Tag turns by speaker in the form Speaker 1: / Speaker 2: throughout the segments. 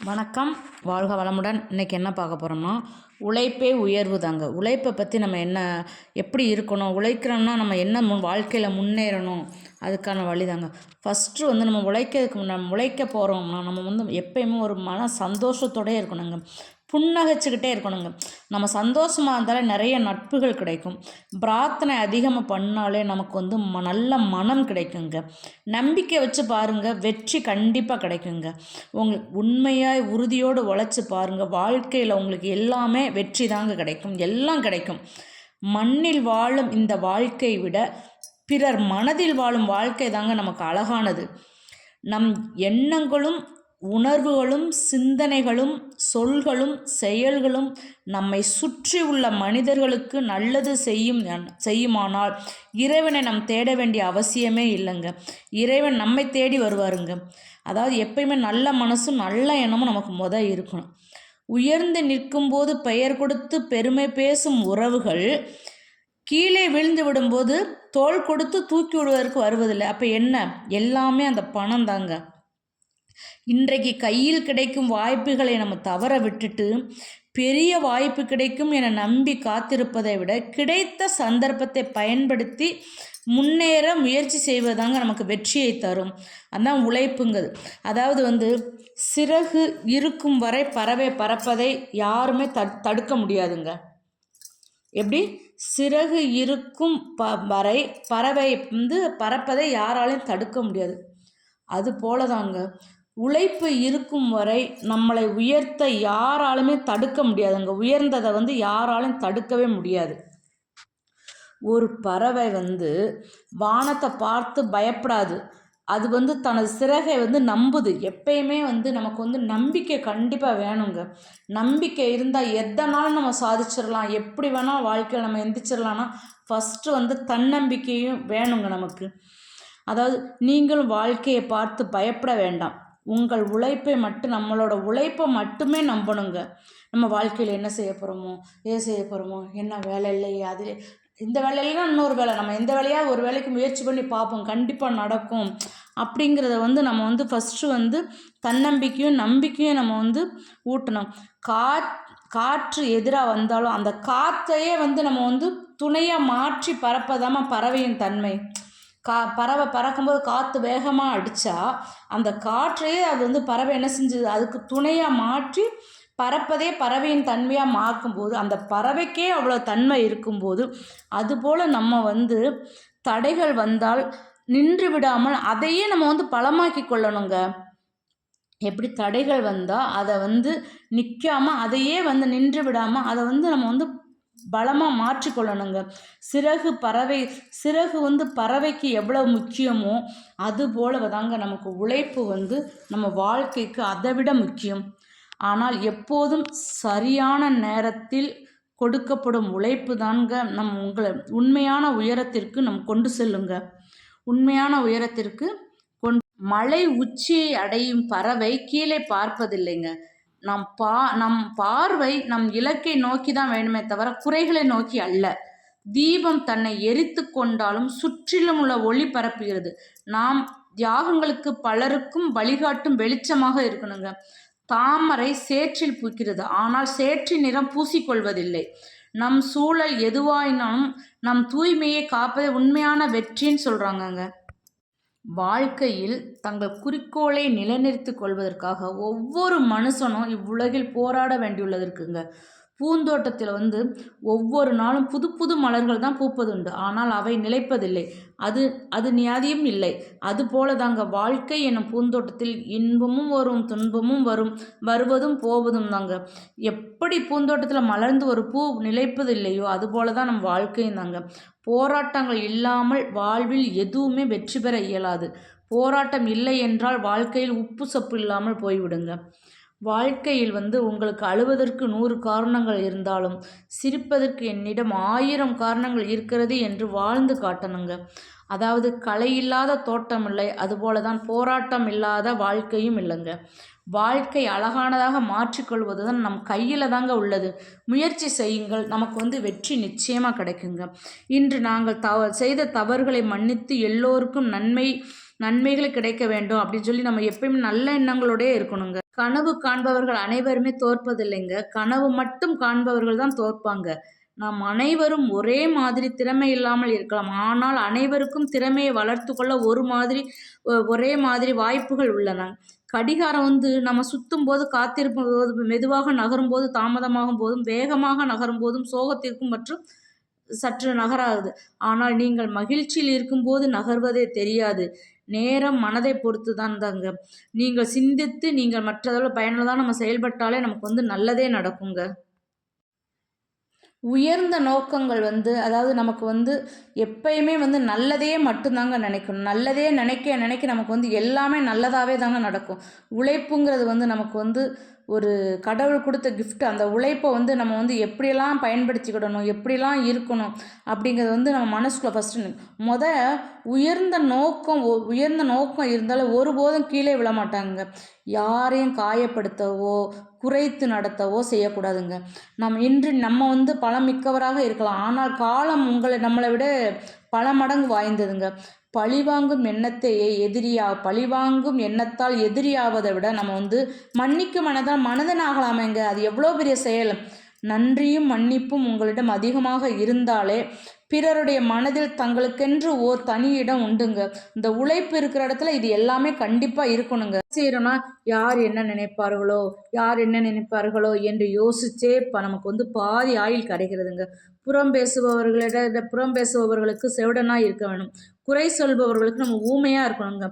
Speaker 1: வணக்கம், வாழ்க வளமுடன். இன்றைக்கி என்ன பார்க்க போகிறோம்னா, உழைப்பே உயர்வு தாங்க. உழைப்பை பற்றி நம்ம எப்படி இருக்கணும், உழைக்கிறோம்னா நம்ம என்ன வாழ்க்கையில் முன்னேறணும், அதுக்கான வழி தாங்க. ஃபஸ்ட்டு நம்ம உழைக்க போகிறோம்னா நம்ம எப்பயுமே ஒரு மன சந்தோஷத்தோடே இருக்கணுங்க, புன்னகைச்சிக்கிட்டே இருக்கணுங்க. நம்ம சந்தோஷமாக இருந்தாலே நிறைய நட்புகள் கிடைக்கும். பிரார்த்தனை அதிகமாக பண்ணாலே நமக்கு நல்ல மனம் கிடைக்குங்க. நம்பிக்கை வச்சு பாருங்கள், வெற்றி கண்டிப்பாக கிடைக்குங்க. உங்களுக்கு உண்மையாக உறுதியோடு உழைச்சி பாருங்கள், வாழ்க்கையில் உங்களுக்கு எல்லாமே வெற்றி தாங்க கிடைக்கும், எல்லாம் கிடைக்கும். மண்ணில் வாழும் இந்த வாழ்க்கையை விட பிறர் மனதில் வாழும் வாழ்க்கை தாங்க நமக்கு அழகானது. நம் எண்ணங்களும் உணர்வுகளும் சிந்தனைகளும் சொல்களும் செயல்களும் நம்மை சுற்றி உள்ள மனிதர்களுக்கு நல்லது செய்யுமானால் இறைவனை நாம் தேட வேண்டிய அவசியமே இல்லைங்க. இறைவன் நம்மை தேடி வருவாருங்க. அதாவது எப்பயுமே நல்ல மனசும் நல்ல எண்ணமும் நமக்கு இருக்கணும். உயர்ந்து நிற்கும்போது பெயர் கொடுத்து பெருமை பேசும் உறவுகள் கீழே விழுந்து விடும்போது தோள் கொடுத்து தூக்கி விடுவதற்கு வருவதில்லை. அப்போ என்ன, எல்லாமே அந்த பணம் தாங்க. இன்றைக்கு கையில் கிடைக்கும் வாய்ப்புகளை நம்ம தவற விட்டுட்டு பெரிய வாய்ப்பு கிடைக்கும் என நம்பி காத்திருப்பதை விட கிடைத்த சந்தர்ப்பத்தை பயன்படுத்தி முன்னேற முயற்சி செய்வதாங்க நமக்கு வெற்றியை தரும். அதான் உழைப்புங்கிறது. அதாவது சிறகு இருக்கும் வரை பறவை பறப்பதை யாருமே தடுக்க முடியாதுங்க. எப்படி, சிறகு இருக்கும் வரை பறவை பறப்பதை யாராலையும் தடுக்க முடியாது. அது போல தாங்க உழைப்பு இருக்கும் வரை நம்மளை உயர்த்த யாராலுமே தடுக்க முடியாதுங்க. உயர்ந்ததை யாராலும் தடுக்கவே முடியாது. ஒரு பறவை வானத்தை பார்த்து பயப்படாது. அது தனது சிறகை நம்புது. எப்பயுமே நமக்கு நம்பிக்கை கண்டிப்பாக வேணுங்க. நம்பிக்கை இருந்தால் எதனாலும் நம்ம சாதிச்சிடலாம், எப்படி வேணால் வாழ்க்கையில் நம்ம எந்திரிச்சிடலான்னா ஃபஸ்ட்டு தன்னம்பிக்கையும் வேணுங்க நமக்கு. அதாவது நீங்களும் வாழ்க்கையை பார்த்து பயப்பட வேண்டாம். உங்கள் உழைப்பை நம்மளோட உழைப்பை மட்டுமே நம்பணுங்க. நம்ம வாழ்க்கையில் என்ன செய்ய போகிறோமோ, என்ன வேலை இல்லையே, அது இந்த வேலையிலாம் இன்னொரு வேலை, நம்ம எந்த வேலையாக ஒரு வேலைக்கு முயற்சி பண்ணி பார்ப்போம், கண்டிப்பாக நடக்கும் அப்படிங்கிறத நம்ம ஃபஸ்ட்டு தன்னம்பிக்கையும் நம்பிக்கையும் நம்ம ஊட்டணும். காற்று எதிராக வந்தாலும் அந்த காற்றையே நம்ம துணையாக மாற்றி பறப்பதாம பறவையின் தன்மை. பறவை பறக்கும்போது காற்று வேகமாக அடித்தா அந்த காற்றையே அது பறவை என்ன செஞ்சுது, அதுக்கு துணையாக மாற்றி பறப்பதே பறவையின் தன்மையாக மாற்றும்போது அந்த பறவைக்கே அவ்வளோ தன்மை இருக்கும்போது அதுபோல் நம்ம தடைகள் வந்தால் நின்று விடாமல் அதையே நம்ம பலமாக்கி கொள்ளணுங்க. எப்படி, தடைகள் வந்தால் அதை நிற்காமல் அதையே நின்று விடாமல் அதை நம்ம பலமாக மாற்றிக்கொள்ளணுங்க. சிறகு பறவைக்கு எவ்வளோ முக்கியமோ அதுபோல தாங்க நமக்கு உழைப்பு நம்ம வாழ்க்கைக்கு அதை விட முக்கியம். ஆனால் எப்போதும் சரியான நேரத்தில் கொடுக்கப்படும் உழைப்பு தாங்க உங்களை உண்மையான உயரத்திற்கு கொண்டு செல்லுங்க. உண்மையான உயரத்திற்கு மலை உச்சியை அடையும் பறவை கீழே பார்ப்பதில்லைங்க. நம் பார்வை நம் இலக்கை நோக்கி தான் வேணுமே தவிர குறைகளை நோக்கி அல்ல. தீபம் தன்னை எரித்து கொண்டாலும் சுற்றிலும் உள்ள ஒளி பரப்புகிறது. நாம் தியாகங்களுக்கு பலருக்கும் வழிகாட்டும் வெளிச்சமாக இருக்கணுங்க. தாமரை சேற்றில் பூக்கிறது, ஆனால் சேற்றின் நிறம் பூசிக்கொள்வதில்லை. நம் சூழல் எதுவாயினாலும் நம் தூய்மையை காப்பதை உண்மையான வெற்றின்னு சொல்கிறாங்கங்க. வாழ்க்கையில் தங்கள் குறிக்கோளை நிலைநிறுத்திக் கொள்வதற்காக ஒவ்வொரு மனுஷனும் இவ்வுலகில் போராட வேண்டியுள்ளது இருக்குங்க. பூந்தோட்டத்தில் ஒவ்வொரு நாளும் புது புது மலர்கள் தான் பூப்பதுண்டு, ஆனால் அவை நிலைப்பதில்லை. அது நியாதியும் இல்லை. அதுபோல தாங்க வாழ்க்கை என்னும் பூந்தோட்டத்தில் இன்பமும் வரும், துன்பமும் வரும், வருவதும் போவதும் தாங்க. எப்படி பூந்தோட்டத்தில் மலர்ந்து ஒரு பூ நிலைப்பது இல்லையோ அதுபோல தான் நம் வாழ்க்கையும் தாங்க. போராட்டங்கள் இல்லாமல் வாழ்வில் எதுவுமே வெற்றி பெற இயலாது. போராட்டம் இல்லை என்றால் வாழ்க்கையில் உப்பு சப்பு இல்லாமல் போய்விடுங்க. வாழ்க்கையில் உங்களுக்கு அழுவதற்கு 100 காரணங்கள் இருந்தாலும் சிரிப்பதற்கு என்னிடம் 1000 காரணங்கள் இருக்கிறது என்று வாழ்ந்து காட்டணுங்க. அதாவது கலை இல்லாத தோட்டம் இல்லை, அதுபோல தான் போராட்டம் இல்லாத வாழ்க்கையும் இல்லைங்க. வாழ்க்கை அழகானதாக மாற்றிக்கொள்வது தான் நம் கையில் தாங்க உள்ளது. முயற்சி செய்யுங்கள், நமக்கு வெற்றி நிச்சயமாக கிடைக்குங்க. இன்று நாங்கள் செய்த தவறுகளை மன்னித்து எல்லோருக்கும் நன்மைகள் கிடைக்க வேண்டும் அப்படின்னு சொல்லி நம்ம எப்பயுமே நல்ல எண்ணங்களோடயே இருக்கணுங்க. கனவு காண்பவர்கள் அனைவருமே தோற்பதில்லைங்க. கனவு மட்டும் காண்பவர்கள் தான் தோற்பாங்க. நாம் அனைவரும் ஒரே மாதிரி திறமை இல்லாமல் இருக்கலாம். ஆனால் அனைவருக்கும் திறமையை வளர்த்து கொள்ள ஒரே மாதிரி வாய்ப்புகள் உள்ளன. கடிகாரம் நம்ம சுத்தும்போது, காத்திருக்கும் போது, மெதுவாக நகரும்போது, தாமதமாகும் போதும், வேகமாக நகரும் போதும், சோகத்திற்கும் மற்றும் சற்று நகராது. ஆனால் நீங்கள் மகிழ்ச்சியில் இருக்கும்போது நகர்வதே தெரியாது. நேரம் மனதை பொறுத்து தாங்க. நீங்கள் சிந்தித்து நீங்கள் மற்றதோட பயனுள்ளதா நம்ம செயல்பட்டாலே நமக்கு நல்லதே நடக்குங்க. உயர்ந்த நோக்கங்கள் அதாவது நமக்கு எப்பயுமே நல்லதையே மட்டும்தாங்க நினைக்கணும். நல்லதே நினைக்க நினைக்க நமக்கு எல்லாமே நல்லதாகவே தாங்க நடக்கும். உழைப்புங்கிறது நமக்கு ஒரு கடவுள் கொடுத்த கிஃப்ட். அந்த உழைப்பை நம்ம எப்படியெல்லாம் பயன்படுத்திக்கிடணும், எப்படிலாம் இருக்கணும் அப்படிங்கிறது நம்ம மனசுக்குள்ள ஃபஸ்ட்டு உயர்ந்த நோக்கம் இருந்தாலும் ஒருபோதும் கீழே விழ மாட்டாங்க. யாரையும் காயப்படுத்தவோ குறைத்து நடத்தவோ செய்யக்கூடாதுங்க. நம்ம பலம் மிக்கவராக இருக்கலாம். ஆனால் காலம் நம்மளை விட பல மடங்கு வாய்ந்ததுங்க. பழிவாங்கும் எண்ணத்தால் எதிரியாவதை விட நம்ம மன்னிக்கும் மனதன் ஆகலாமேங்க. அது எவ்வளோ பெரிய செயல். நன்றியும் மன்னிப்பும் உங்களிடம் அதிகமாக இருந்தாலே பிறருடைய மனதில் தங்களுக்கென்று ஓர் தனி இடம் உண்டுங்க. இந்த உழைப்பு இருக்கிற இடத்துல இது எல்லாமே கண்டிப்பாக இருக்கணுங்க. செய்கிறோன்னா யார் என்ன நினைப்பார்களோ என்று யோசிச்சே நமக்கு பாதி ஆயுள் கிடைக்கிறதுங்க. புறம் பேசுபவர்களுக்கு செவிடனாக இருக்க வேணும். குறை சொல்பவர்களுக்கு நம்ம ஊமையாக இருக்கணுங்க.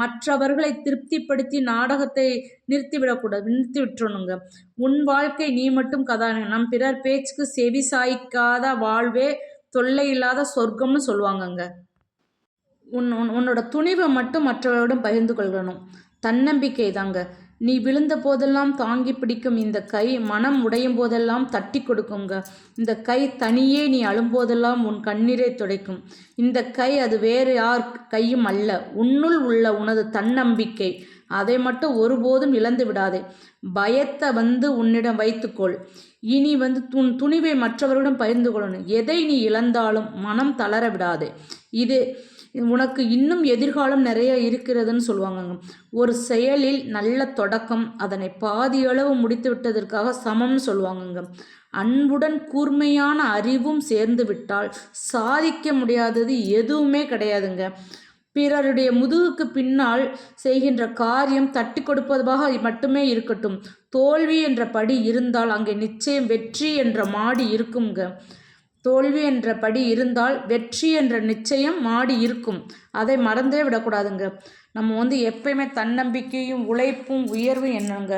Speaker 1: மற்றவர்களை திருப்திப்படுத்தி நாடகத்தை நிறுத்தி விட்டுறணுங்க. உன் வாழ்க்கை நீ மட்டும் கதாநாயகன். நம் பிறர் பேச்சுக்கு செவி சாய்க்காத வாழ்வே தொல்லை இல்லாத சொர்க்கம்னு சொல்லுவாங்கங்க. உன்னோட துணிவை மட்டும் மற்றவர்களிடம் பகிர்ந்து கொள்ளணும். தன்னம்பிக்கை தாங்க. நீ விழுந்த போதெல்லாம் தாங்கி பிடிக்கும் இந்த கை மனம் உடையும் போதெல்லாம் தட்டி கொடுக்குங்க. இந்த கை தனியே நீ அழும்போதெல்லாம் உன் கண்ணீரை துடைக்கும். இந்த கை அது வேறு யார் கையும் அல்ல. உன்னுள் உள்ள உனது தன்னம்பிக்கை. அதை மட்டும் ஒருபோதும் இழந்து விடாதே. பயத்தை உன்னிடம் வைத்துக்கொள். இனி உன் துணிவை மற்றவர்களிடம் பகிர்ந்து கொள்ளணும். எதை நீ இழந்தாலும் மனம் தளர விடாதே. இது உனக்கு இன்னும் எதிர்காலம் நிறைய இருக்கிறதுன்னு சொல்லுவாங்கங்க. ஒரு செயலில் நல்ல தொடக்கம் அதனை பாதியளவு முடித்து விட்டதற்காக சமம்னு சொல்லுவாங்கங்க. அன்புடன் கூர்மையான அறிவும் சேர்ந்து விட்டால் சாதிக்க முடியாதது எதுவுமே கிடையாதுங்க. பிறருடைய முதுகுக்கு பின்னால் செய்கின்ற காரியம் தட்டி கொடுப்பதாக மட்டுமே இருக்கட்டும். தோல்வி என்ற படி இருந்தால் அங்கே நிச்சயம் வெற்றி என்ற மாடி இருக்குங்க. தோல்வி என்ற படி இருந்தால் வெற்றி என்ற நிச்சயம் மாடி இருக்கும். அதை மறந்தே விடக்கூடாதுங்க. நம்ம எப்பயுமே தன்னம்பிக்கையும் உழைப்பும் உயர்வும் என்னங்க.